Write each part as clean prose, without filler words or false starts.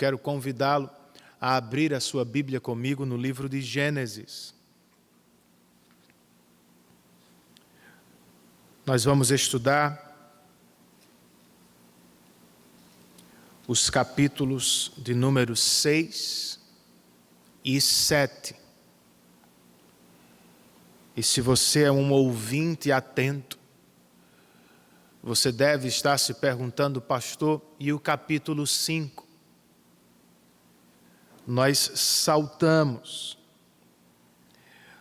quero convidá-lo a abrir a sua Bíblia comigo no livro de Gênesis. Nós vamos estudar os capítulos de número 6 e 7. E se você é um ouvinte atento, você deve estar se perguntando, pastor, e o capítulo 5? Nós saltamos,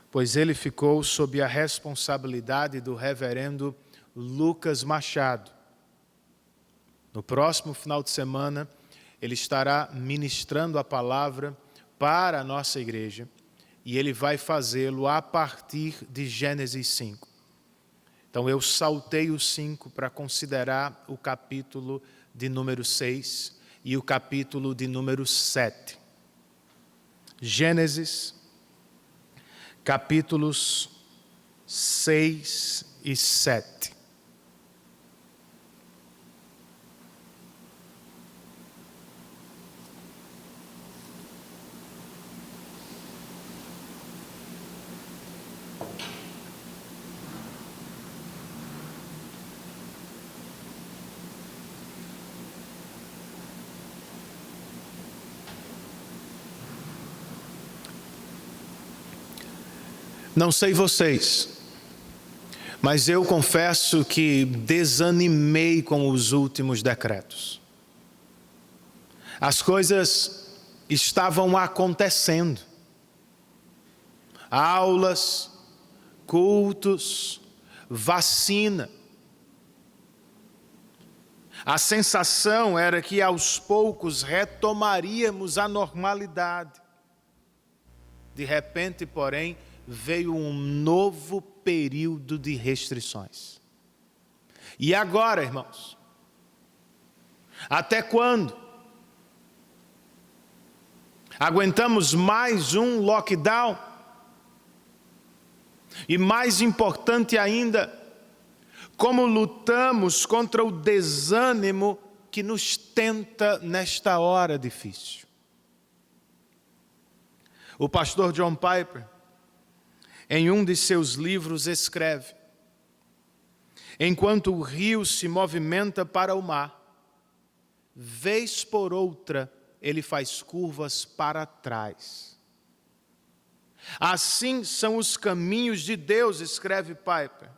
pois ele ficou sob a responsabilidade do reverendo Lucas Machado. No próximo final de semana, ele estará ministrando a palavra para a nossa igreja e ele vai fazê-lo a partir de Gênesis 5. Então eu saltei o 5 para considerar o capítulo de número 6 e o capítulo de número 7. Gênesis, capítulos 6 e 7. Não sei vocês, mas eu confesso que desanimei com os últimos decretos. As coisas estavam acontecendo. Aulas, cultos, vacina. A sensação era que aos poucos retomaríamos a normalidade. De repente, porém, veio um novo período de restrições. E agora, irmãos? Até quando? Aguentamos mais um lockdown? E mais importante ainda, como lutamos contra o desânimo que nos tenta nesta hora difícil? O pastor John Piper, em um de seus livros, escreve: enquanto o rio se movimenta para o mar, vez por outra ele faz curvas para trás. Assim são os caminhos de Deus, escreve Piper,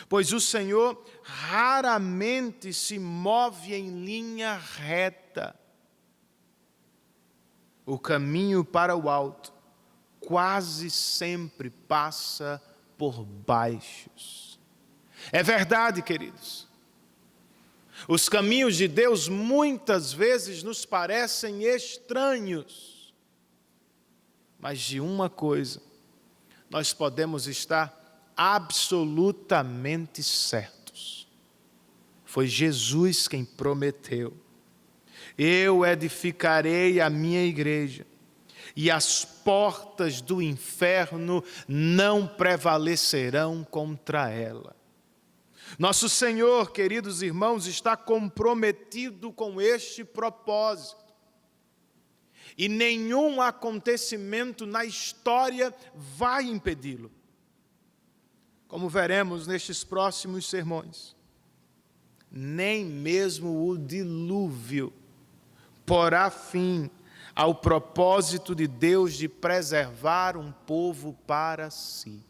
pois o Senhor raramente se move em linha reta. O caminho para o alto quase sempre passa por baixos. É verdade, queridos. Os caminhos de Deus muitas vezes nos parecem estranhos. Mas de uma coisa, nós podemos estar absolutamente certos. Foi Jesus quem prometeu: eu edificarei a minha igreja, e as portas do inferno não prevalecerão contra ela. Nosso Senhor, queridos irmãos, está comprometido com este propósito. E nenhum acontecimento na história vai impedi-lo. Como veremos nestes próximos sermões, nem mesmo o dilúvio porá fim ao propósito de Deus de preservar um povo para si.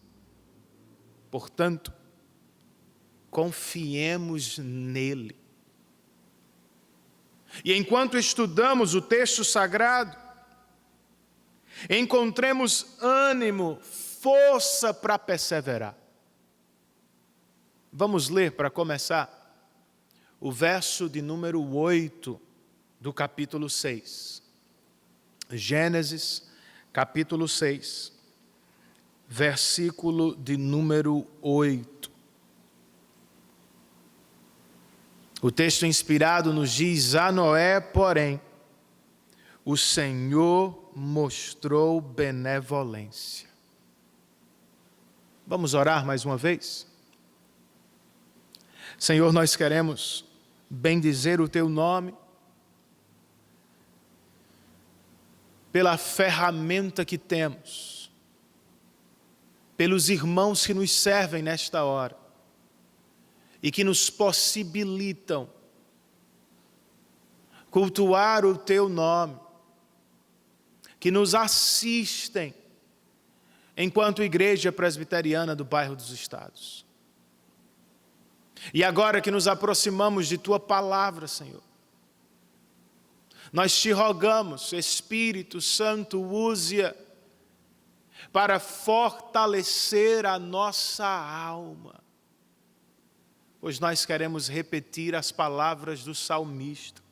Portanto, confiemos nele. E enquanto estudamos o texto sagrado, encontremos ânimo, força para perseverar. Vamos ler, para começar, o verso de número 8 do capítulo 6. Gênesis, capítulo 6, versículo de número 8. O texto inspirado nos diz: a Noé, porém, o Senhor mostrou benevolência. Vamos orar mais uma vez? Senhor, nós queremos bendizer o Teu nome pela ferramenta que temos, pelos irmãos que nos servem nesta hora e que nos possibilitam cultuar o Teu nome, que nos assistem enquanto Igreja Presbiteriana do Bairro dos Estados. E agora que nos aproximamos de Tua Palavra, Senhor, nós Te rogamos, Espírito Santo, use-a para fortalecer a nossa alma, pois nós queremos repetir as palavras do salmista,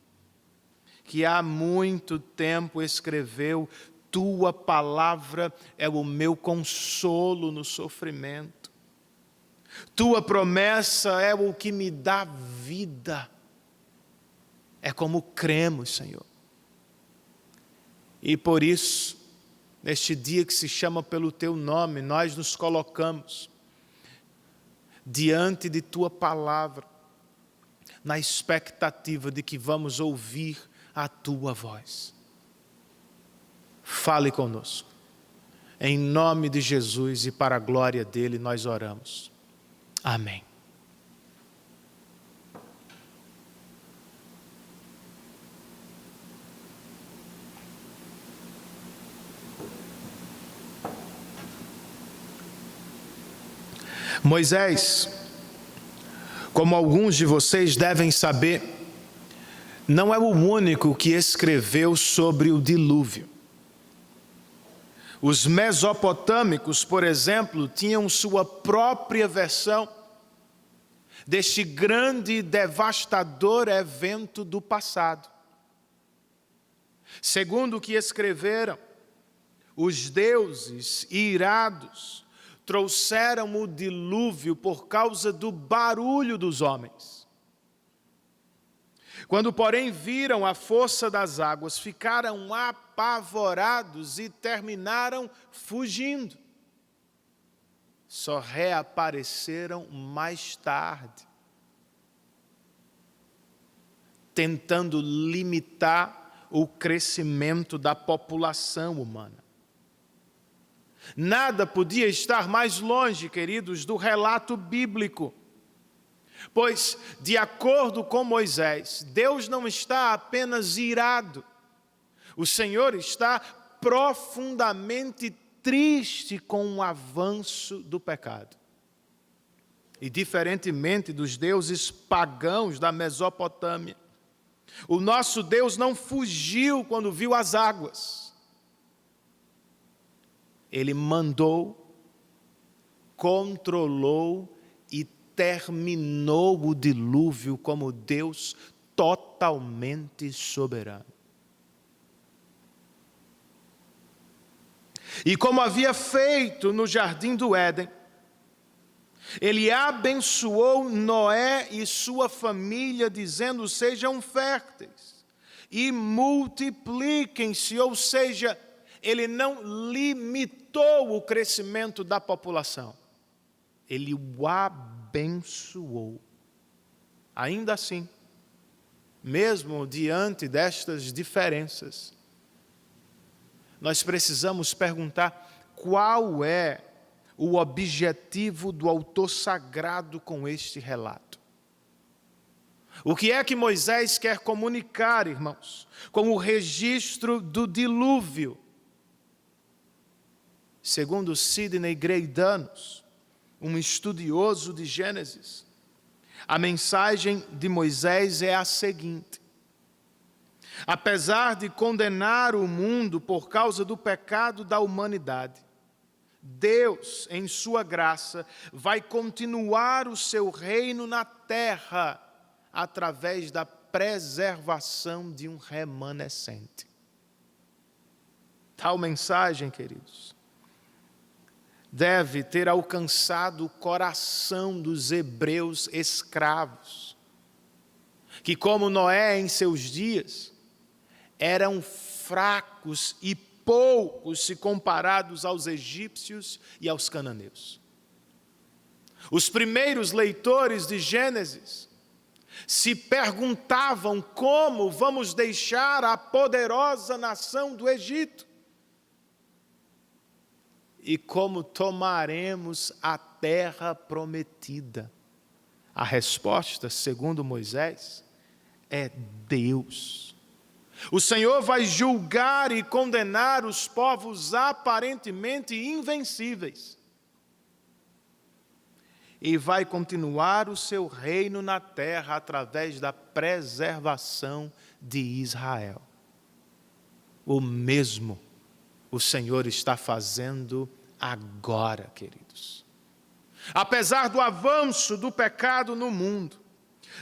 que há muito tempo escreveu: Tua palavra é o meu consolo no sofrimento. Tua promessa é o que me dá vida. É como cremos, Senhor. E por isso, neste dia que se chama pelo Teu nome, nós nos colocamos diante de Tua palavra, na expectativa de que vamos ouvir a Tua voz. Fale conosco. Em nome de Jesus e para a glória dele nós oramos. Amém. Moisés, como alguns de vocês devem saber, não é o único que escreveu sobre o dilúvio. Os mesopotâmicos, por exemplo, tinham sua própria versão deste grande e devastador evento do passado. Segundo o que escreveram, os deuses irados trouxeram o dilúvio por causa do barulho dos homens. Quando, porém, viram a força das águas, ficaram apavorados e terminaram fugindo. Só reapareceram mais tarde, tentando limitar o crescimento da população humana. Nada podia estar mais longe, queridos, do relato bíblico. Pois, de acordo com Moisés, Deus não está apenas irado. O Senhor está profundamente triste com o avanço do pecado. E diferentemente dos deuses pagãos da Mesopotâmia, o nosso Deus não fugiu quando viu as águas. Ele mandou, controlou e terminou o dilúvio como Deus totalmente soberano. E como havia feito no jardim do Éden, ele abençoou Noé e sua família, dizendo: sejam férteis e multipliquem-se, ou seja, ele não limitou o crescimento da população, ele o abençoou. Ainda assim, mesmo diante destas diferenças, nós precisamos perguntar qual é o objetivo do autor sagrado com este relato. O que é que Moisés quer comunicar, irmãos, com o registro do dilúvio? Segundo Sidney Greidanos, um estudioso de Gênesis, a mensagem de Moisés é a seguinte: apesar de condenar o mundo por causa do pecado da humanidade, Deus, em sua graça, vai continuar o seu reino na terra através da preservação de um remanescente. Tal mensagem, queridos, deve ter alcançado o coração dos hebreus escravos, que, como Noé em seus dias, eram fracos e poucos se comparados aos egípcios e aos cananeus. Os primeiros leitores de Gênesis se perguntavam como vamos deixar a poderosa nação do Egito. e como tomaremos a terra prometida? A resposta, segundo Moisés, é Deus. O Senhor vai julgar e condenar os povos aparentemente invencíveis. E vai continuar o seu reino na terra através da preservação de Israel. O mesmo o Senhor está fazendo agora, queridos. Apesar do avanço do pecado no mundo,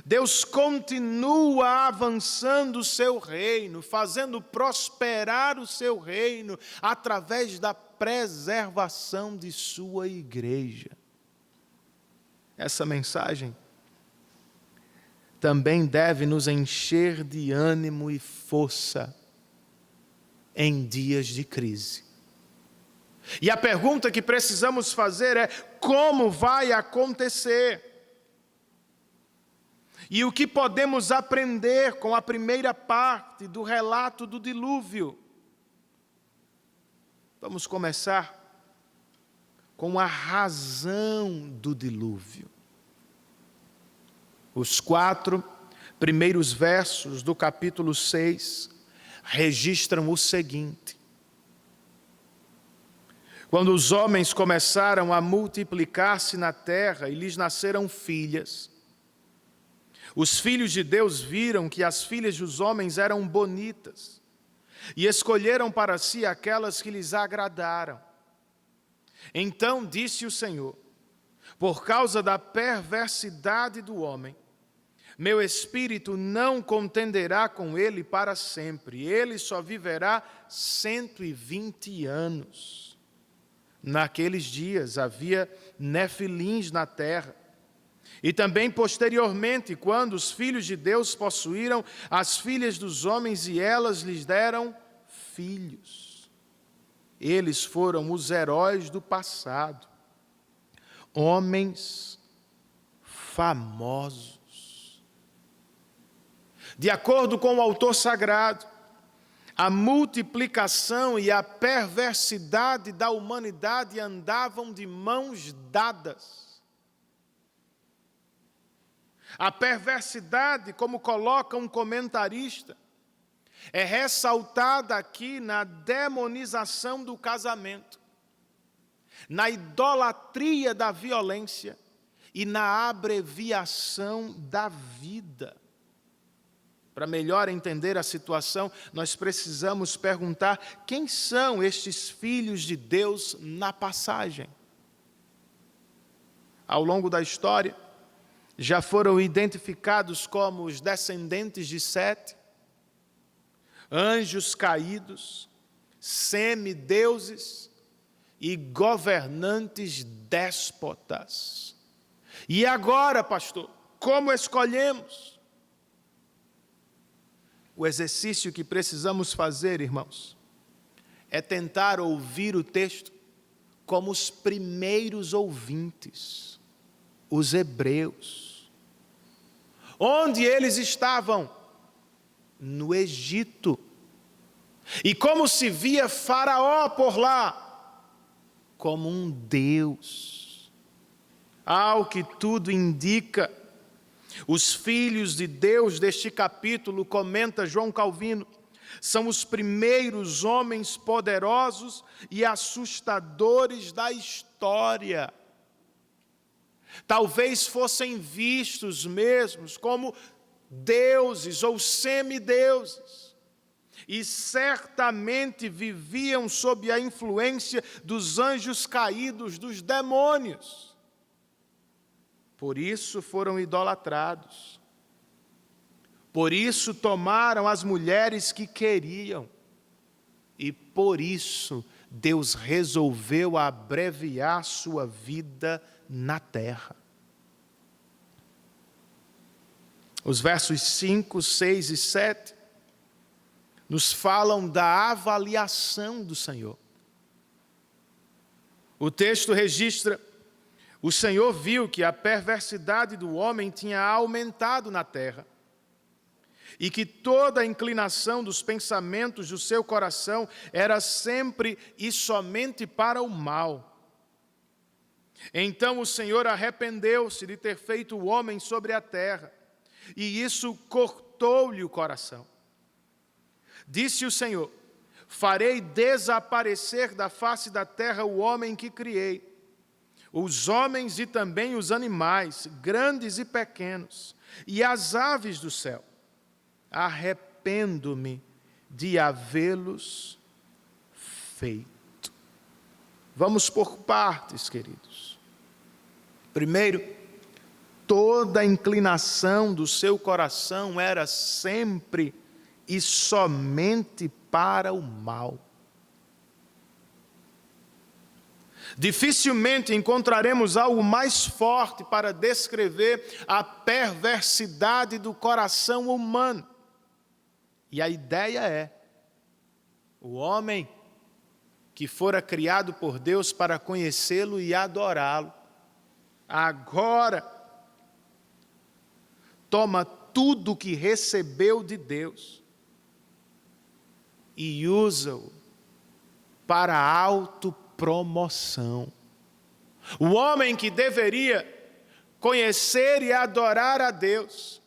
Deus continua avançando o seu reino, fazendo prosperar o seu reino através da preservação de sua igreja. Essa mensagem também deve nos encher de ânimo e força em dias de crise. E a pergunta que precisamos fazer é: como vai acontecer? E o que podemos aprender com a primeira parte do relato do dilúvio? Vamos começar com a razão do dilúvio. Os 4 primeiros versos do capítulo 6 registram o seguinte: quando os homens começaram a multiplicar-se na terra e lhes nasceram filhas, os filhos de Deus viram que as filhas dos homens eram bonitas e escolheram para si aquelas que lhes agradaram. Então disse o Senhor: por causa da perversidade do homem, meu espírito não contenderá com ele para sempre, ele só viverá 120 anos. Naqueles dias havia nefilins na terra. E também posteriormente, quando os filhos de Deus possuíram as filhas dos homens e elas lhes deram filhos. Eles foram os heróis do passado, homens famosos. De acordo com o autor sagrado, a multiplicação e a perversidade da humanidade andavam de mãos dadas. A perversidade, como coloca um comentarista, é ressaltada aqui na demonização do casamento, na idolatria da violência e na abreviação da vida. Para melhor entender a situação, nós precisamos perguntar: quem são estes filhos de Deus na passagem? Ao longo da história, já foram identificados como os descendentes de Sete, anjos caídos, semideuses e governantes déspotas. E agora, pastor, como escolhemos? O exercício que precisamos fazer, irmãos, é tentar ouvir o texto como os primeiros ouvintes, os hebreus. Onde eles estavam? No Egito. E como se via Faraó por lá? Como um Deus. Ao que tudo indica, os filhos de Deus deste capítulo, comenta João Calvino, são os primeiros homens poderosos e assustadores da história. Talvez fossem vistos mesmos como deuses ou semideuses, e certamente viviam sob a influência dos anjos caídos, dos demônios. Por isso foram idolatrados. Por isso tomaram as mulheres que queriam. E por isso Deus resolveu abreviar sua vida na terra. Os versos 5, 6 e 7 nos falam da avaliação do Senhor. O texto registra: o Senhor viu que a perversidade do homem tinha aumentado na terra, e que toda a inclinação dos pensamentos do seu coração era sempre e somente para o mal. Então o Senhor arrependeu-se de ter feito o homem sobre a terra, e isso cortou-lhe o coração. Disse o Senhor: farei desaparecer da face da terra o homem que criei, os homens e também os animais, grandes e pequenos, e as aves do céu. Arrependo-me de havê-los feito. Vamos por partes, queridos. Primeiro, toda a inclinação do seu coração era sempre e somente para o mal. Dificilmente encontraremos algo mais forte para descrever a perversidade do coração humano. E a ideia é: o homem que fora criado por Deus para conhecê-lo e adorá-lo, agora toma tudo o que recebeu de Deus e usa-o para autopromoção. O homem que deveria conhecer e adorar a Deus,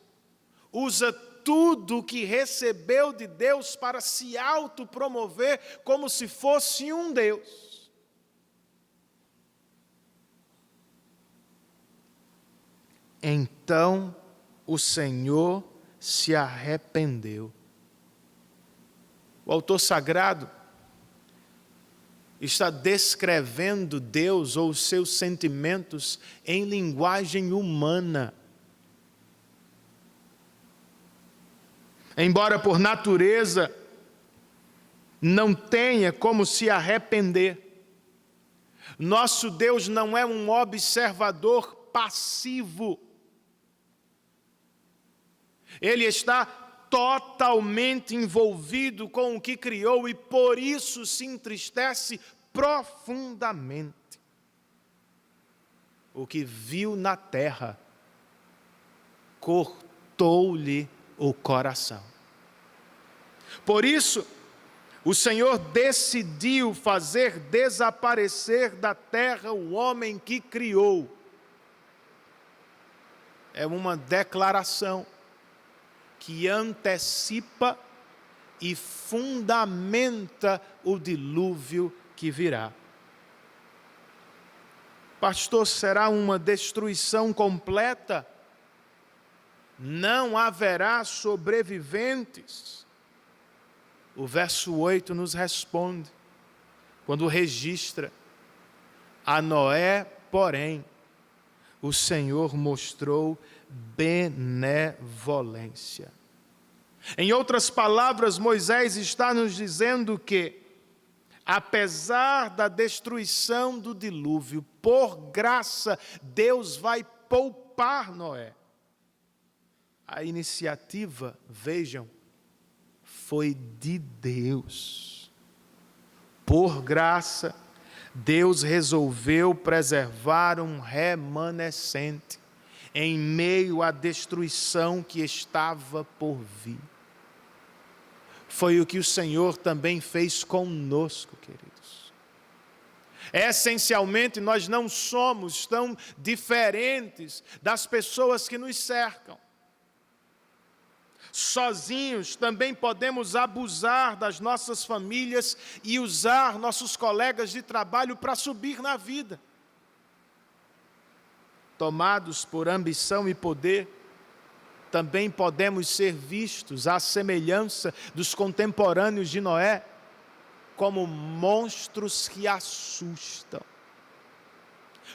usa tudo o que recebeu de Deus para se autopromover como se fosse um Deus. Então o Senhor se arrependeu. O autor sagrado está descrevendo Deus ou os seus sentimentos em linguagem humana. Embora por natureza não tenha como se arrepender, nosso Deus não é um observador passivo. Ele está totalmente envolvido com o que criou e por isso se entristece profundamente. O que viu na terra cortou-lhe o coração. Por isso, o Senhor decidiu fazer desaparecer da terra o homem que criou. É uma declaração que antecipa e fundamenta o dilúvio que virá. Pastor, será uma destruição completa? Não haverá sobreviventes? O verso 8 nos responde, quando registra: a Noé, porém, o Senhor mostrou benevolência. Em outras palavras, Moisés está nos dizendo que, apesar da destruição do dilúvio, por graça, Deus vai poupar Noé. A iniciativa, vejam, foi de Deus. Por graça, Deus resolveu preservar um remanescente em meio à destruição que estava por vir. Foi o que o Senhor também fez conosco, queridos. Essencialmente, nós não somos tão diferentes das pessoas que nos cercam. Sozinhos também podemos abusar das nossas famílias e usar nossos colegas de trabalho para subir na vida. Tomados por ambição e poder, também podemos ser vistos, à semelhança dos contemporâneos de Noé, como monstros que assustam.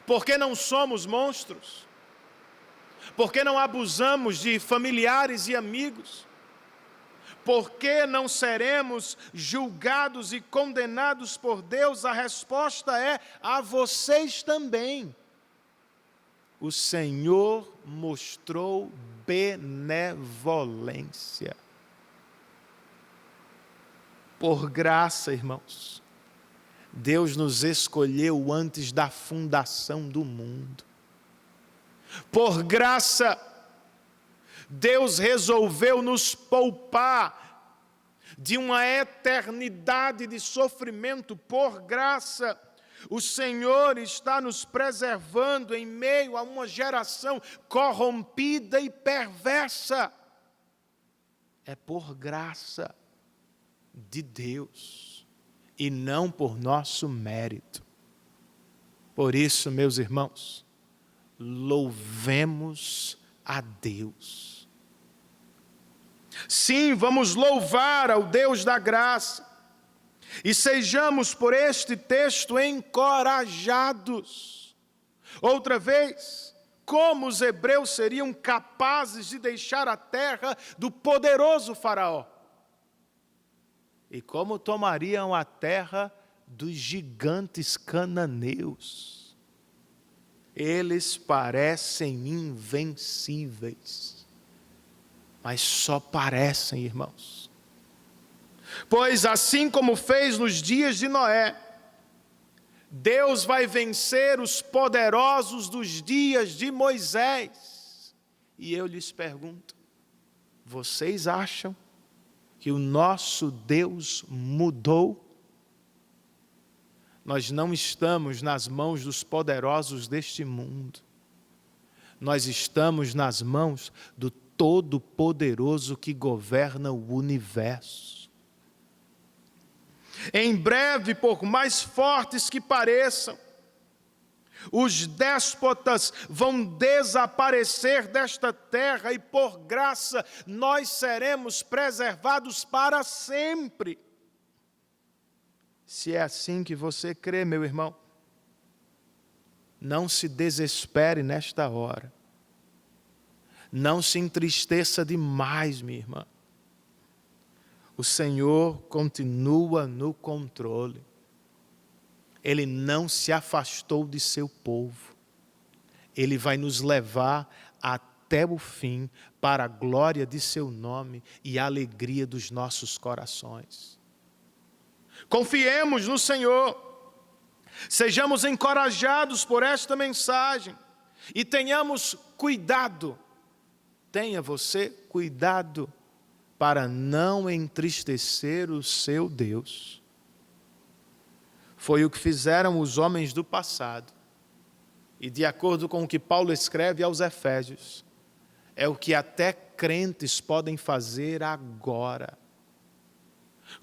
Por que não somos monstros? Por que não abusamos de familiares e amigos? Por que não seremos julgados e condenados por Deus? A resposta é: a vocês também. O Senhor mostrou benevolência. Por graça, irmãos, Deus nos escolheu antes da fundação do mundo. Por graça, Deus resolveu nos poupar de uma eternidade de sofrimento por graça. O Senhor está nos preservando em meio a uma geração corrompida e perversa. É por graça de Deus e não por nosso mérito. Por isso, meus irmãos, louvemos a Deus. Sim, vamos louvar ao Deus da graça e sejamos por este texto encorajados. Outra vez, como os hebreus seriam capazes de deixar a terra do poderoso Faraó? E como tomariam a terra dos gigantes cananeus? Eles parecem invencíveis, mas só parecem, irmãos. Pois assim como fez nos dias de Noé, Deus vai vencer os poderosos dos dias de Moisés. E eu lhes pergunto, vocês acham que o nosso Deus mudou? Nós não estamos nas mãos dos poderosos deste mundo. Nós estamos nas mãos do Todo-Poderoso que governa o universo. Em breve, por mais fortes que pareçam, os déspotas vão desaparecer desta terra e por graça nós seremos preservados para sempre. Se é assim que você crê, meu irmão, não se desespere nesta hora. Não se entristeça demais, minha irmã. O Senhor continua no controle. Ele não se afastou de seu povo. Ele vai nos levar até o fim para a glória de seu nome e a alegria dos nossos corações. Confiemos no Senhor, sejamos encorajados por esta mensagem e tenhamos cuidado, tenha você cuidado para não entristecer o seu Deus. Foi o que fizeram os homens do passado e de acordo com o que Paulo escreve aos Efésios, é o que até crentes podem fazer agora.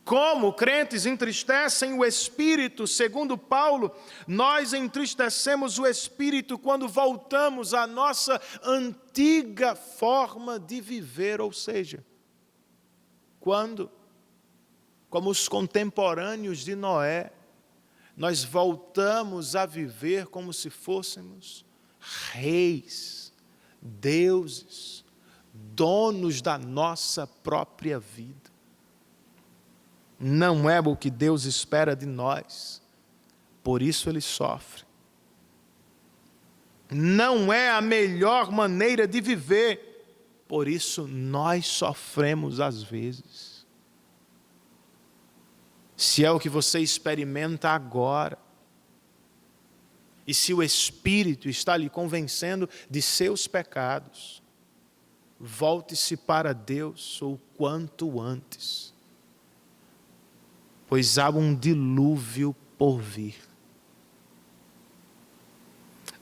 Como crentes entristecem o Espírito, segundo Paulo, nós entristecemos o Espírito quando voltamos à nossa antiga forma de viver, ou seja, quando, como os contemporâneos de Noé, nós voltamos a viver como se fôssemos reis, deuses, donos da nossa própria vida. Não é o que Deus espera de nós, por isso Ele sofre. Não é a melhor maneira de viver, por isso nós sofremos às vezes. Se é o que você experimenta agora, e se o Espírito está lhe convencendo de seus pecados, volte-se para Deus o quanto antes. Pois há um dilúvio por vir.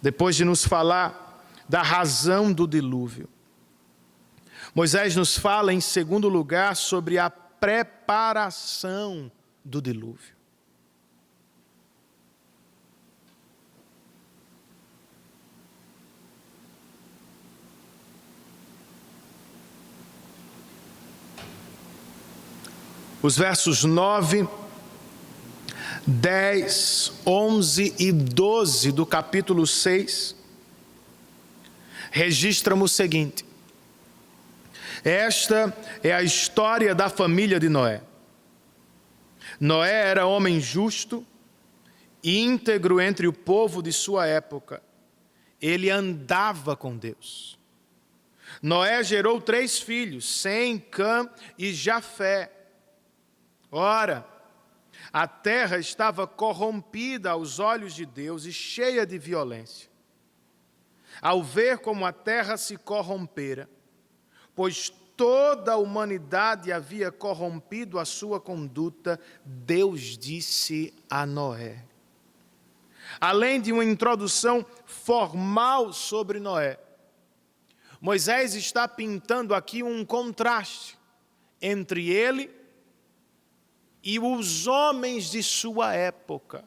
Depois de nos falar da razão do dilúvio, Moisés nos fala, em segundo lugar, sobre a preparação do dilúvio. Os versos 9, 10, 11 e 12 do capítulo 6 registram o seguinte: esta é a história da família de Noé. Noé era homem justo, íntegro entre o povo de sua época. Ele andava com Deus. Noé gerou 3 filhos, Sem, Cã e Jafé. Ora, a terra estava corrompida aos olhos de Deus e cheia de violência. Ao ver como a terra se corrompera, pois toda a humanidade havia corrompido a sua conduta, Deus disse a Noé. Além de uma introdução formal sobre Noé, Moisés está pintando aqui um contraste entre ele e os homens de sua época.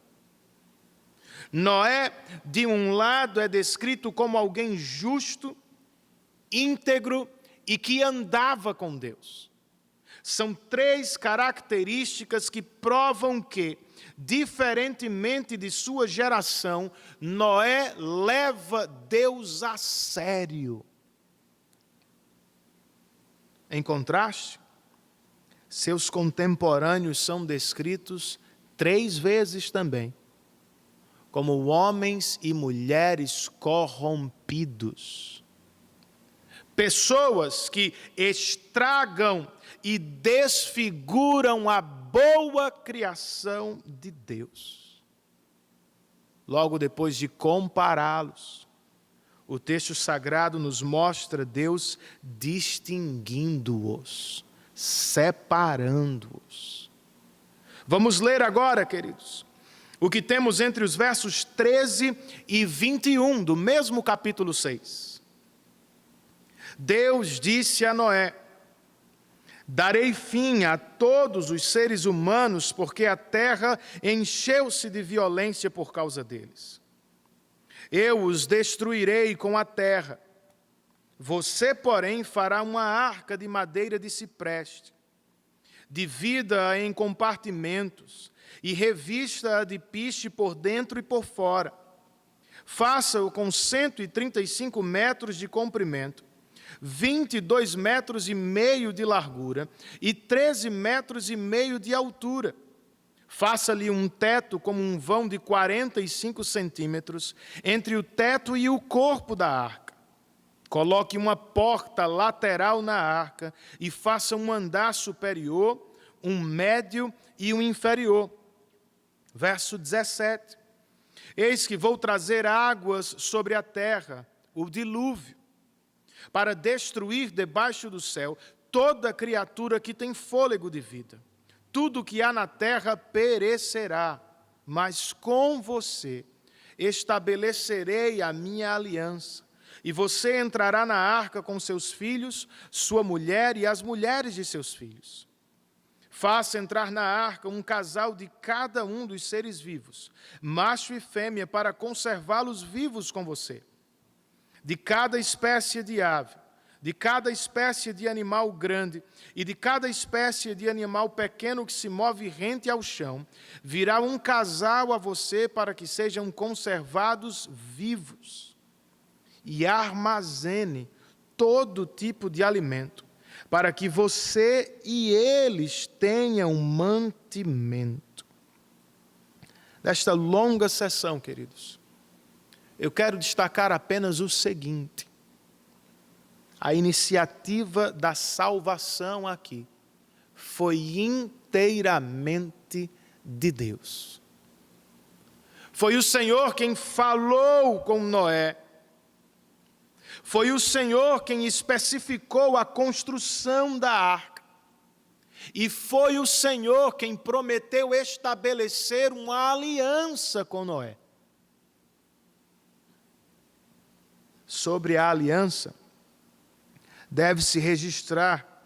Noé, de um lado, é descrito como alguém justo, íntegro e que andava com Deus. São 3 características que provam que, diferentemente de sua geração, Noé leva Deus a sério. Em contraste, seus contemporâneos são descritos 3 vezes também como homens e mulheres corrompidos. Pessoas que estragam e desfiguram a boa criação de Deus. Logo depois de compará-los, o texto sagrado nos mostra Deus distinguindo-os, separando-os. Vamos ler agora, queridos, o que temos entre os versos 13 e 21 do mesmo capítulo 6. Deus disse a Noé: darei fim a todos os seres humanos, porque a terra encheu-se de violência por causa deles. Eu os destruirei com a terra. Você, porém, fará uma arca de madeira de cipreste, divida-a em compartimentos e revista-a de piche por dentro e por fora. Faça-o com 135 metros de comprimento, 22 metros e meio de largura e 13 metros e meio de altura. Faça-lhe um teto como um vão de 45 centímetros entre o teto e o corpo da arca. Coloque uma porta lateral na arca e faça um andar superior, um médio e um inferior. Verso 17. Eis que vou trazer águas sobre a terra, o dilúvio, para destruir debaixo do céu toda criatura que tem fôlego de vida. Tudo que há na terra perecerá, mas com você estabelecerei a minha aliança. E você entrará na arca com seus filhos, sua mulher e as mulheres de seus filhos. Faça entrar na arca um casal de cada um dos seres vivos, macho e fêmea, para conservá-los vivos com você. De cada espécie de ave, de cada espécie de animal grande e de cada espécie de animal pequeno que se move rente ao chão, virá um casal a você para que sejam conservados vivos. E armazene todo tipo de alimento, para que você e eles tenham mantimento. Nesta longa sessão, queridos, eu quero destacar apenas o seguinte: a iniciativa da salvação aqui foi inteiramente de Deus. Foi o Senhor quem falou com Noé. Foi o Senhor quem especificou a construção da arca. E foi o Senhor quem prometeu estabelecer uma aliança com Noé. Sobre a aliança, deve-se registrar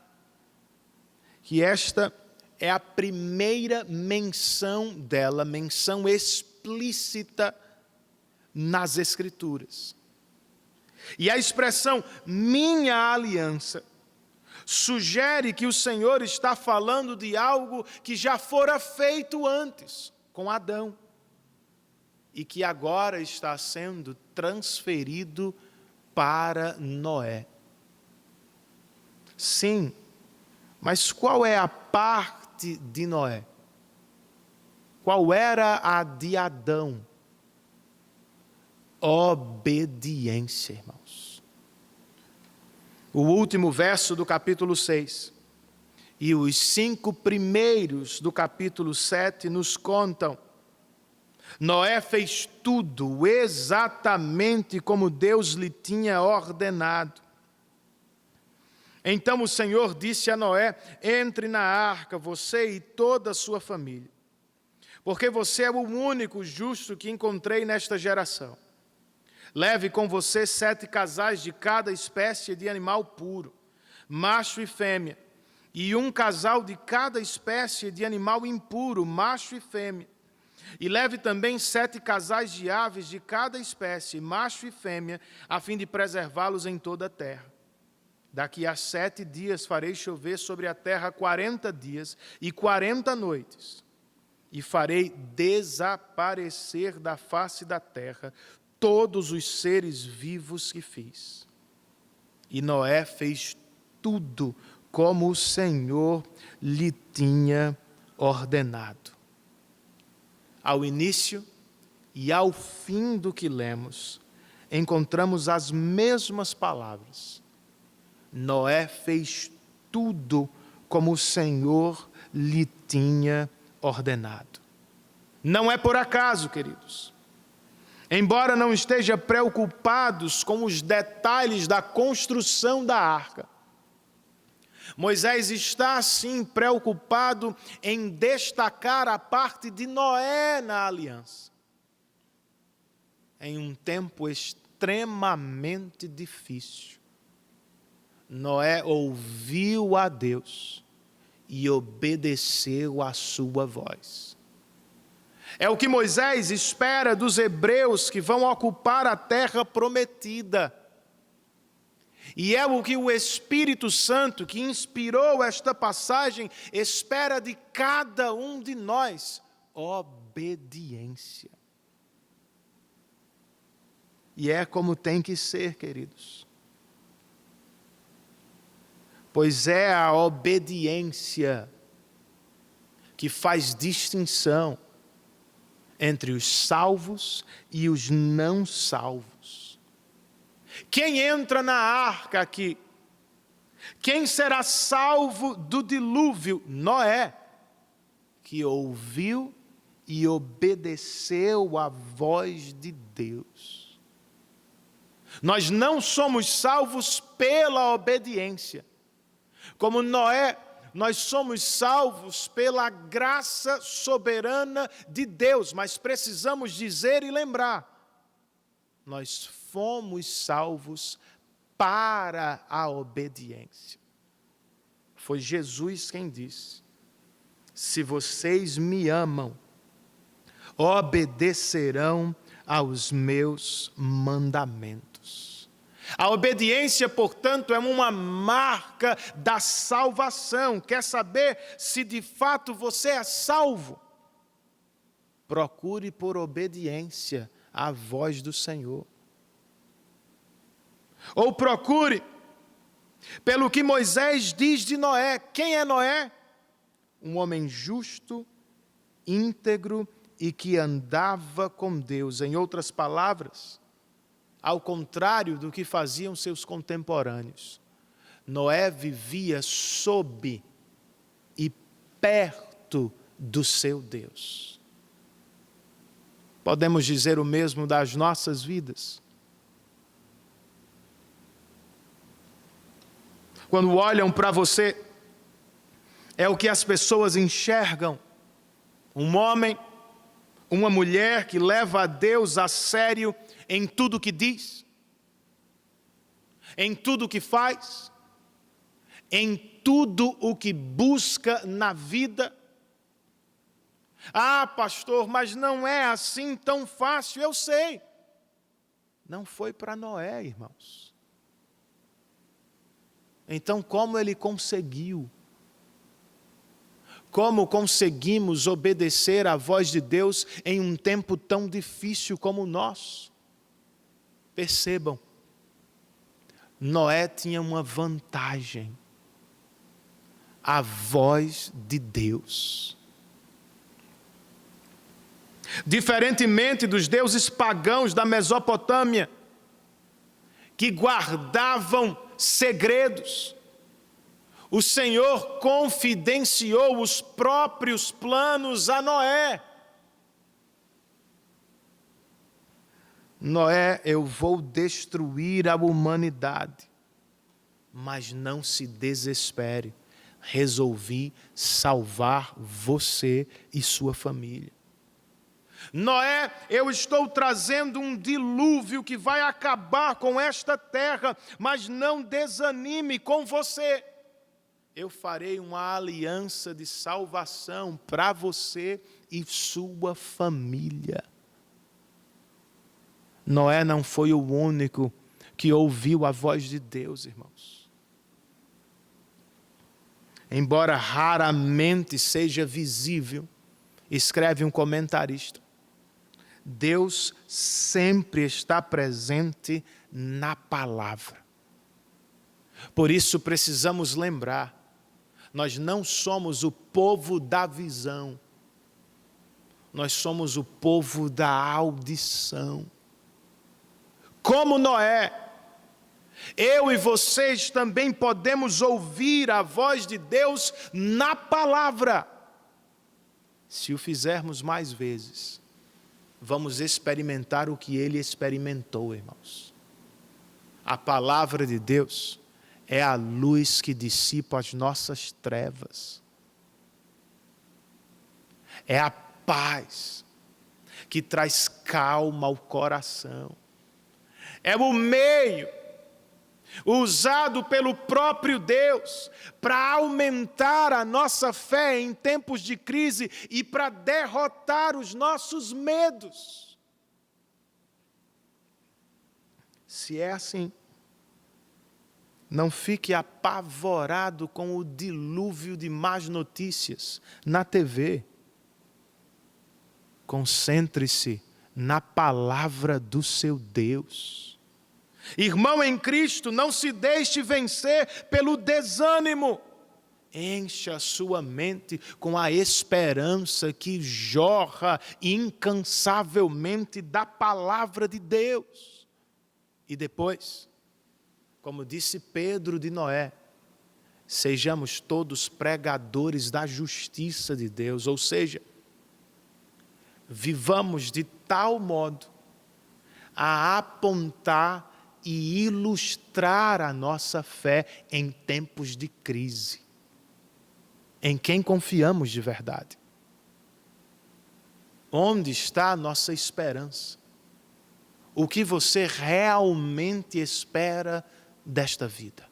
que esta é a primeira menção dela, menção explícita nas Escrituras. E a expressão minha aliança sugere que o Senhor está falando de algo que já fora feito antes, com Adão, e que agora está sendo transferido para Noé. Sim, mas qual é a parte de Noé? Qual era a de Adão? Obediência, irmãos. O último verso do capítulo 6 e os 5 primeiros do capítulo 7 nos contam: Noé fez tudo exatamente como Deus lhe tinha ordenado. Então o Senhor disse a Noé: entre na arca, você e toda a sua família, porque você é o único justo que encontrei nesta geração. Leve com você 7 casais de cada espécie de animal puro, macho e fêmea, e um casal de cada espécie de animal impuro, macho e fêmea. E leve também 7 casais de aves de cada espécie, macho e fêmea, a fim de preservá-los em toda a terra. Daqui a 7 dias farei chover sobre a terra 40 dias e 40 noites, e farei desaparecer da face da terra todos os seres vivos que fiz. E Noé fez tudo como o Senhor lhe tinha ordenado. Ao início e ao fim do que lemos, encontramos as mesmas palavras. Noé fez tudo como o Senhor lhe tinha ordenado. Não é por acaso, queridos. Embora não estejam preocupados com os detalhes da construção da arca, Moisés está, sim, preocupado em destacar a parte de Noé na aliança. Em um tempo extremamente difícil, Noé ouviu a Deus e obedeceu à sua voz. É o que Moisés espera dos hebreus que vão ocupar a terra prometida. E é o que o Espírito Santo, que inspirou esta passagem, espera de cada um de nós: obediência. E é como tem que ser, queridos. Pois é a obediência que faz distinção entre os salvos e os não salvos. Quem entra na arca aqui? Quem será salvo do dilúvio? Noé, que ouviu e obedeceu à voz de Deus. Nós não somos salvos pela obediência. Como Noé, nós somos salvos pela graça soberana de Deus, mas precisamos dizer e lembrar: nós fomos salvos para a obediência. Foi Jesus quem disse: se vocês me amam, obedecerão aos meus mandamentos. A obediência, portanto, é uma marca da salvação. Quer saber se de fato você é salvo? Procure por obediência à voz do Senhor. Ou procure pelo que Moisés diz de Noé. Quem é Noé? Um homem justo, íntegro e que andava com Deus. Em outras palavras, ao contrário do que faziam seus contemporâneos, Noé vivia sob e perto do seu Deus. Podemos dizer o mesmo das nossas vidas. Quando olham para você, é o que as pessoas enxergam. Um homem, uma mulher que leva a Deus a sério em tudo que diz, em tudo que faz, em tudo o que busca na vida. Ah, pastor, mas não é assim tão fácil. Eu sei. Não foi para Noé, irmãos. Então, como ele conseguiu? Como conseguimos obedecer à voz de Deus em um tempo tão difícil como o nosso? Percebam, Noé tinha uma vantagem: a voz de Deus. Diferentemente dos deuses pagãos da Mesopotâmia, que guardavam segredos, o Senhor confidenciou os próprios planos a Noé. Noé, eu vou destruir a humanidade, mas não se desespere. Resolvi salvar você e sua família. Noé, eu estou trazendo um dilúvio que vai acabar com esta terra, mas não desanime com você. Eu farei uma aliança de salvação para você e sua família. Noé não foi o único que ouviu a voz de Deus, irmãos. Embora raramente seja visível, escreve um comentarista, Deus sempre está presente na palavra. Por isso precisamos lembrar, nós não somos o povo da visão, nós somos o povo da audição. Como Noé, eu e vocês também podemos ouvir a voz de Deus na palavra. Se o fizermos mais vezes, vamos experimentar o que ele experimentou, irmãos. A palavra de Deus é a luz que dissipa as nossas trevas. É a paz que traz calma ao coração. É o meio usado pelo próprio Deus para aumentar a nossa fé em tempos de crise e para derrotar os nossos medos. Se é assim, não fique apavorado com o dilúvio de más notícias na TV. Concentre-se na palavra do seu Deus. Irmão em Cristo, não se deixe vencer pelo desânimo. Encha a sua mente com a esperança que jorra incansavelmente da palavra de Deus. E depois, como disse Pedro de Noé, sejamos todos pregadores da justiça de Deus, ou seja, vivamos de tal modo a apontar e ilustrar a nossa fé em tempos de crise. Em quem confiamos de verdade? Onde está a nossa esperança? O que você realmente espera desta vida?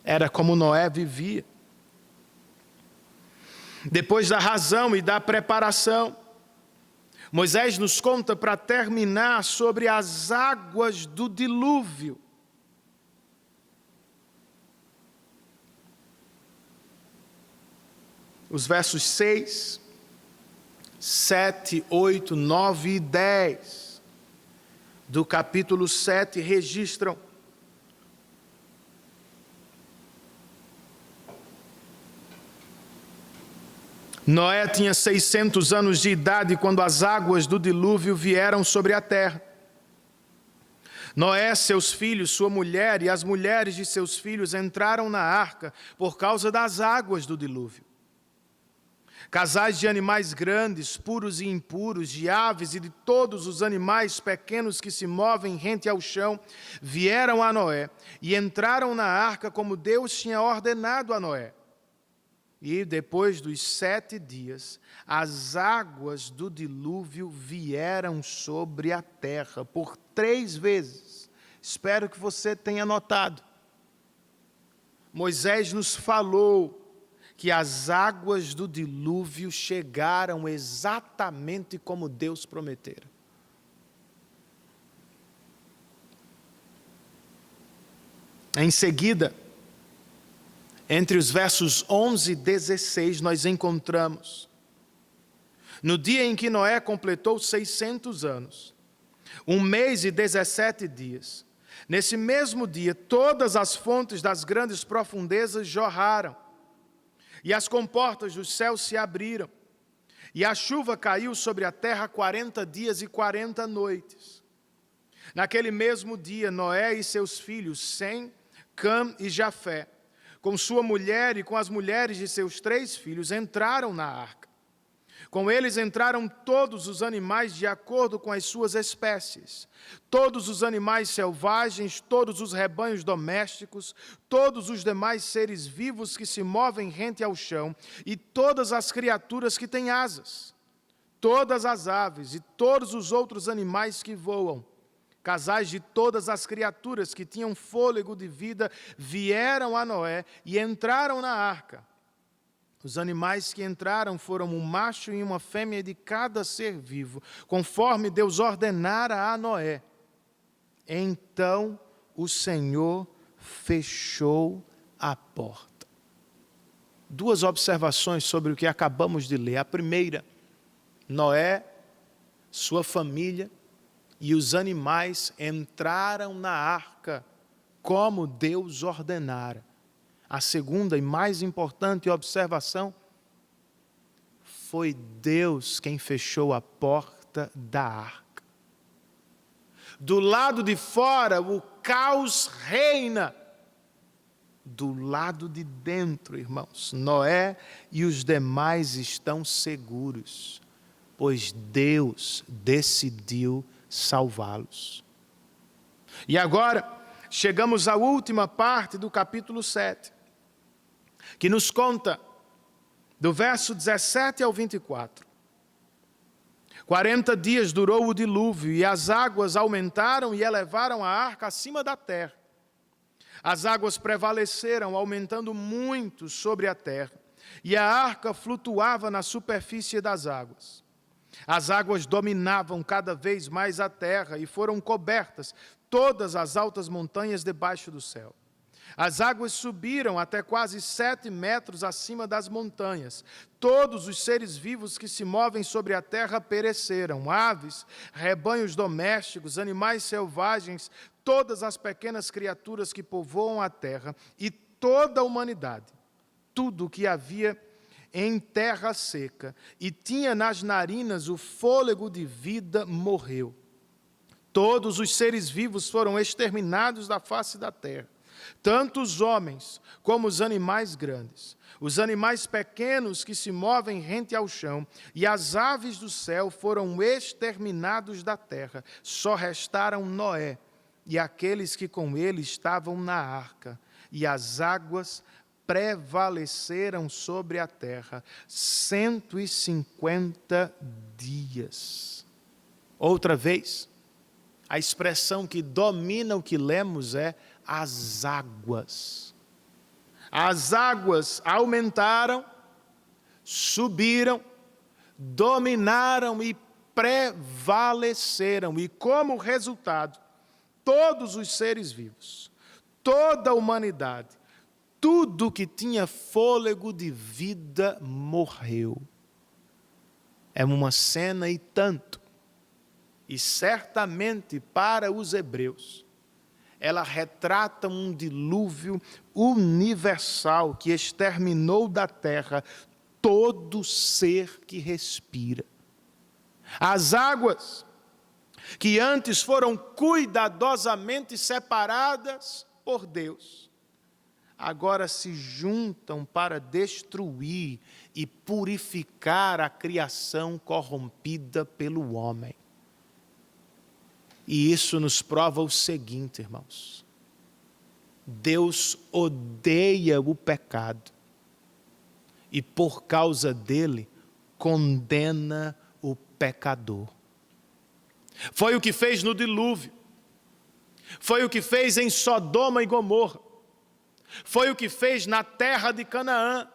Era como Noé vivia. Depois da razão e da preparação, Moisés nos conta para terminar sobre as águas do dilúvio. Os versos 6, 7, 8, 9 e 10 do capítulo 7 registram Noé tinha 600 anos de idade quando as águas do dilúvio vieram sobre a terra. Noé, seus filhos, sua mulher e as mulheres de seus filhos entraram na arca por causa das águas do dilúvio. Casais de animais grandes, puros e impuros, de aves e de todos os animais pequenos que se movem rente ao chão, vieram a Noé e entraram na arca como Deus tinha ordenado a Noé. E depois dos 7 dias, as águas do dilúvio vieram sobre a terra por 3 vezes. Espero que você tenha notado. Moisés nos falou que as águas do dilúvio chegaram exatamente como Deus prometera. Em seguida, entre os versos 11 e 16, nós encontramos: no dia em que Noé completou 600 anos, 1 mês e 17 dias, nesse mesmo dia, todas as fontes das grandes profundezas jorraram, e as comportas dos céus se abriram, e a chuva caiu sobre a terra 40 dias e 40 noites. Naquele mesmo dia, Noé e seus filhos, Sem, Cam e Jafé, com sua mulher e com as mulheres de seus 3 filhos, entraram na arca. Com eles entraram todos os animais de acordo com as suas espécies, todos os animais selvagens, todos os rebanhos domésticos, todos os demais seres vivos que se movem rente ao chão e todas as criaturas que têm asas, todas as aves e todos os outros animais que voam. Casais de todas as criaturas que tinham fôlego de vida vieram a Noé e entraram na arca. Os animais que entraram foram um macho e uma fêmea de cada ser vivo, conforme Deus ordenara a Noé. Então o Senhor fechou a porta. Duas observações sobre o que acabamos de ler. A primeira, Noé, sua família e os animais entraram na arca como Deus ordenara. A segunda e mais importante observação, foi Deus quem fechou a porta da arca. Do lado de fora, o caos reina. Do lado de dentro, irmãos, Noé e os demais estão seguros, pois Deus decidiu salvá-los. E agora, chegamos à última parte do capítulo 7. Que nos conta, do verso 17 ao 24. 40 dias durou o dilúvio, e as águas aumentaram e elevaram a arca acima da terra. As águas prevaleceram, aumentando muito sobre a terra, e a arca flutuava na superfície das águas. As águas dominavam cada vez mais a terra, e foram cobertas todas as altas montanhas debaixo do céu. As águas subiram até quase 7 metros acima das montanhas. Todos os seres vivos que se movem sobre a terra pereceram. Aves, rebanhos domésticos, animais selvagens, todas as pequenas criaturas que povoam a terra e toda a humanidade. Tudo o que havia em terra seca e tinha nas narinas o fôlego de vida morreu. Todos os seres vivos foram exterminados da face da terra. Tanto os homens como os animais grandes, os animais pequenos que se movem rente ao chão e as aves do céu foram exterminados da terra. Só restaram Noé e aqueles que com ele estavam na arca, e as águas prevaleceram sobre a terra 150 dias. Outra vez, a expressão que domina o que lemos é as águas. As águas aumentaram, subiram, dominaram e prevaleceram. E como resultado, todos os seres vivos, toda a humanidade, tudo que tinha fôlego de vida morreu. É uma cena e tanto. E certamente para os hebreus, ela retrata um dilúvio universal que exterminou da terra todo ser que respira. As águas, que antes foram cuidadosamente separadas por Deus, agora se juntam para destruir e purificar a criação corrompida pelo homem. E isso nos prova o seguinte, irmãos: Deus odeia o pecado e por causa dele condena o pecador. Foi o que fez no dilúvio, foi o que fez em Sodoma e Gomorra, foi o que fez na terra de Canaã,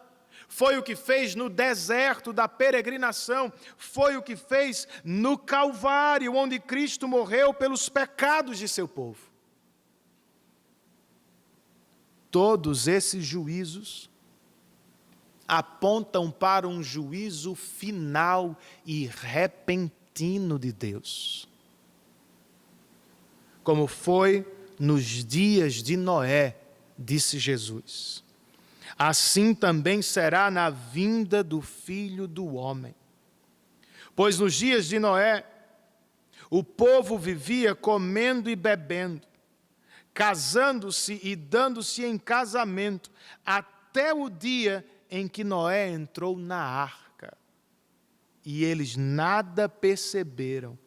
foi o que fez no deserto da peregrinação, foi o que fez no Calvário, onde Cristo morreu pelos pecados de seu povo. Todos esses juízos apontam para um juízo final e repentino de Deus. Como foi nos dias de Noé, disse Jesus. Assim também será na vinda do Filho do Homem. Pois nos dias de Noé, o povo vivia comendo e bebendo, casando-se e dando-se em casamento, até o dia em que Noé entrou na arca. e eles nada perceberam,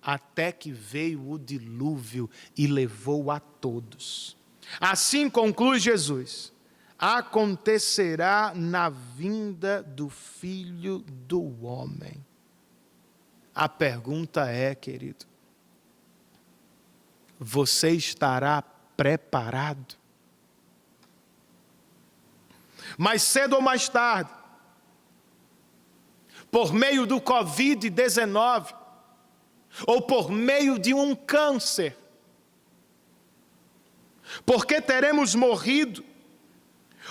até que veio o dilúvio e levou a todos. Assim conclui Jesus: acontecerá na vinda do Filho do Homem. A pergunta é, querido, você estará preparado? Mais cedo ou mais tarde, por meio do Covid-19, ou por meio de um câncer, porque teremos morrido,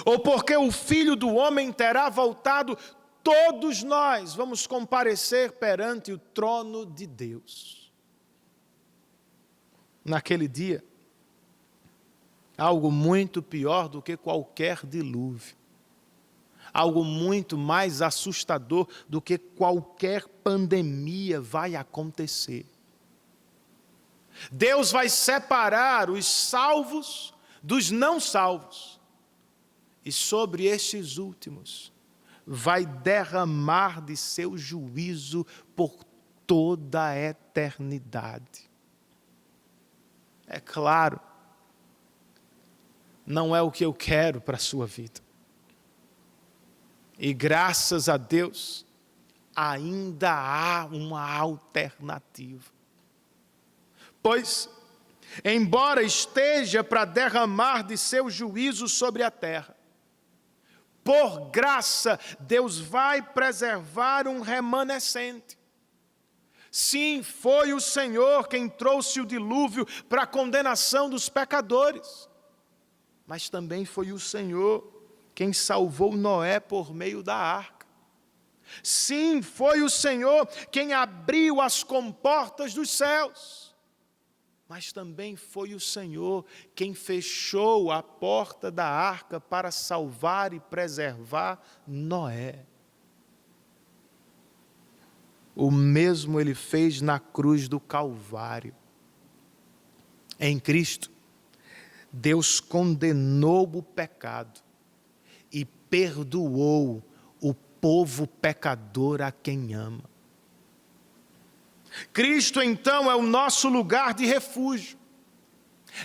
ou porque o Filho do Homem terá voltado, todos nós vamos comparecer perante o trono de Deus. Naquele dia, algo muito pior do que qualquer dilúvio, algo muito mais assustador do que qualquer pandemia vai acontecer. Deus vai separar os salvos dos não salvos, e sobre estes últimos vai derramar de seu juízo por toda a eternidade. É claro, não é o que eu quero para a sua vida. E graças a Deus, ainda há uma alternativa. Pois, embora esteja para derramar de seu juízo sobre a terra, por graça, Deus vai preservar um remanescente. Sim, foi o Senhor quem trouxe o dilúvio para a condenação dos pecadores, mas também foi o Senhor quem salvou Noé por meio da arca. Sim, foi o Senhor quem abriu as comportas dos céus, mas também foi o Senhor quem fechou a porta da arca para salvar e preservar Noé. O mesmo Ele fez na cruz do Calvário. Em Cristo, Deus condenou o pecado e perdoou o povo pecador a quem ama. Cristo, então, é o nosso lugar de refúgio.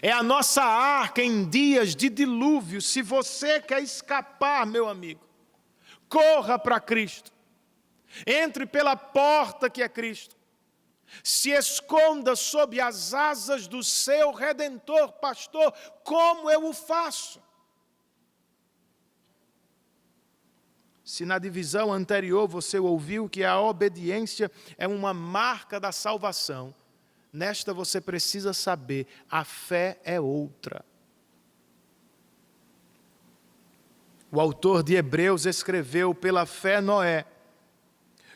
É a nossa arca em dias de dilúvio. Se você quer escapar, meu amigo, corra para Cristo. Entre pela porta que é Cristo. Se esconda sob as asas do seu Redentor. Pastor, como eu o faço? Se na divisão anterior você ouviu que a obediência é uma marca da salvação, nesta você precisa saber, a fé é outra. O autor de Hebreus escreveu: pela fé Noé,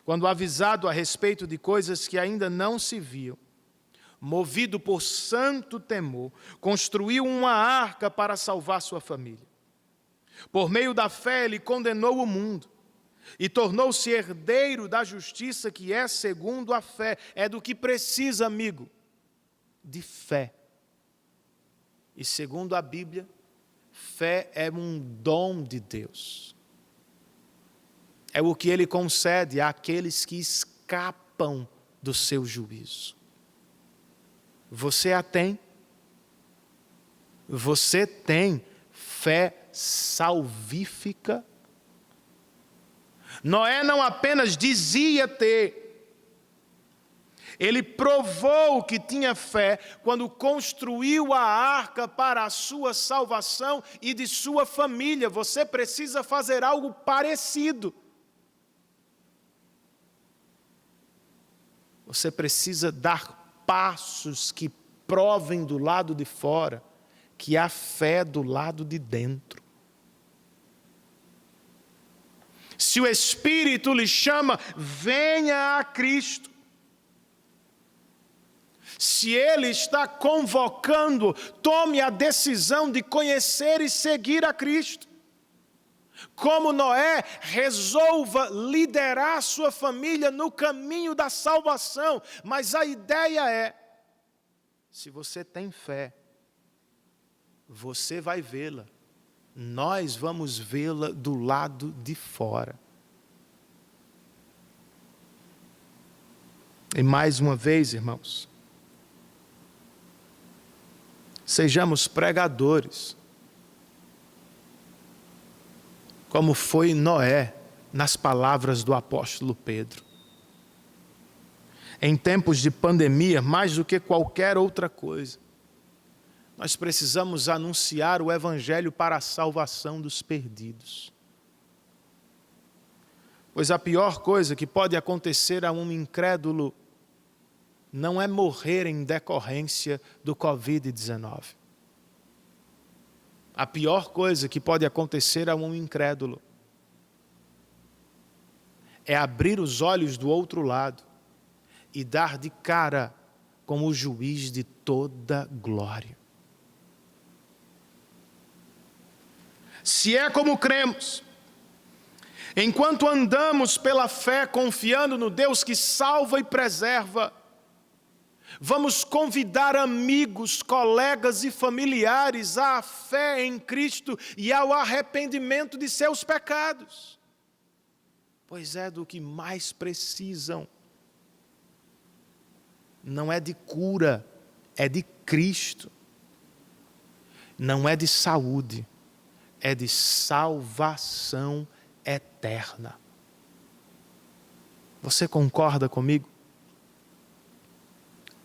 quando avisado a respeito de coisas que ainda não se viam, movido por santo temor, construiu uma arca para salvar sua família. Por meio da fé ele condenou o mundo e tornou-se herdeiro da justiça que é segundo a fé. É do que precisa, amigo, de fé. E segundo a Bíblia, fé é um dom de Deus. É o que Ele concede àqueles que escapam do seu juízo. Você a tem? Você tem fé salvífica? Noé não apenas dizia ter, ele provou que tinha fé quando construiu a arca para a sua salvação e de sua família. Você precisa fazer algo parecido. Você precisa dar passos que provem do lado de fora que há fé do lado de dentro. Se o Espírito lhe chama, venha a Cristo. Se Ele está convocando, tome a decisão de conhecer e seguir a Cristo. Como Noé, resolva liderar sua família no caminho da salvação. Mas a ideia é, se você tem fé, você vai vê-la. Nós vamos vê-la do lado de fora. E mais uma vez, irmãos, sejamos pregadores, como foi Noé, nas palavras do apóstolo Pedro. Em tempos de pandemia, mais do que qualquer outra coisa, nós precisamos anunciar o Evangelho para a salvação dos perdidos. Pois a pior coisa que pode acontecer a um incrédulo não é morrer em decorrência do Covid-19. A pior coisa que pode acontecer a um incrédulo é abrir os olhos do outro lado e dar de cara com o juiz de toda glória. Se é como cremos, enquanto andamos pela fé confiando no Deus que salva e preserva, vamos convidar amigos, colegas e familiares à fé em Cristo e ao arrependimento de seus pecados, pois é do que mais precisam. Não é de cura, é de Cristo. Não é de saúde, é de salvação eterna. Você concorda comigo?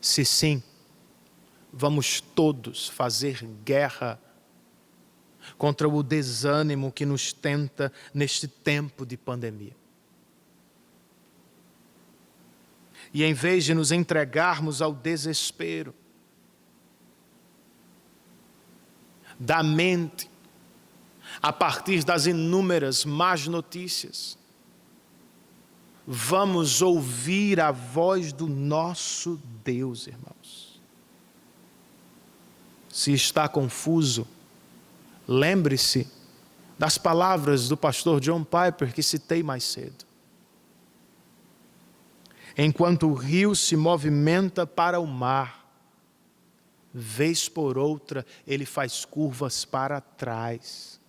Se sim, vamos todos fazer guerra contra o desânimo que nos tenta neste tempo de pandemia. E em vez de nos entregarmos ao desespero da mente, a partir das inúmeras más notícias, vamos ouvir a voz do nosso Deus, irmãos. Se está confuso, lembre-se das palavras do pastor John Piper que citei mais cedo. Enquanto o rio se movimenta para o mar, vez por outra ele faz curvas para trás.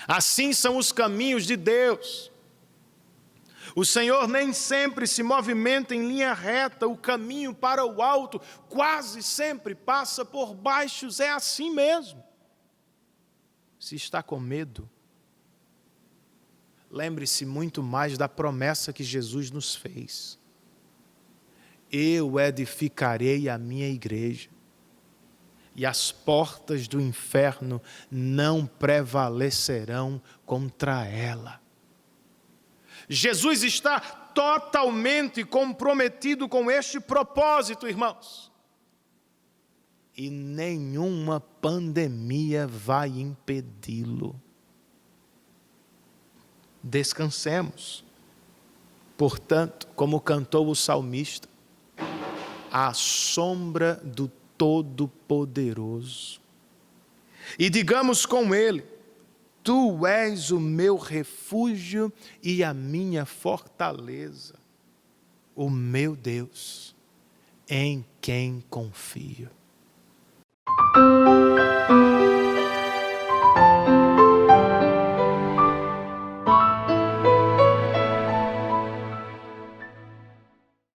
Assim são os caminhos de Deus. O Senhor nem sempre se movimenta em linha reta, o caminho para o alto quase sempre passa por baixos, é assim mesmo. Se está com medo, lembre-se muito mais da promessa que Jesus nos fez. Eu edificarei a minha igreja, e as portas do inferno não prevalecerão contra ela. Jesus está totalmente comprometido com este propósito, irmãos. E nenhuma pandemia vai impedi-lo. Descansemos, portanto, como cantou o salmista, à sombra do Todo-Poderoso. E digamos com ele: Tu és o meu refúgio e a minha fortaleza, o meu Deus, em quem confio.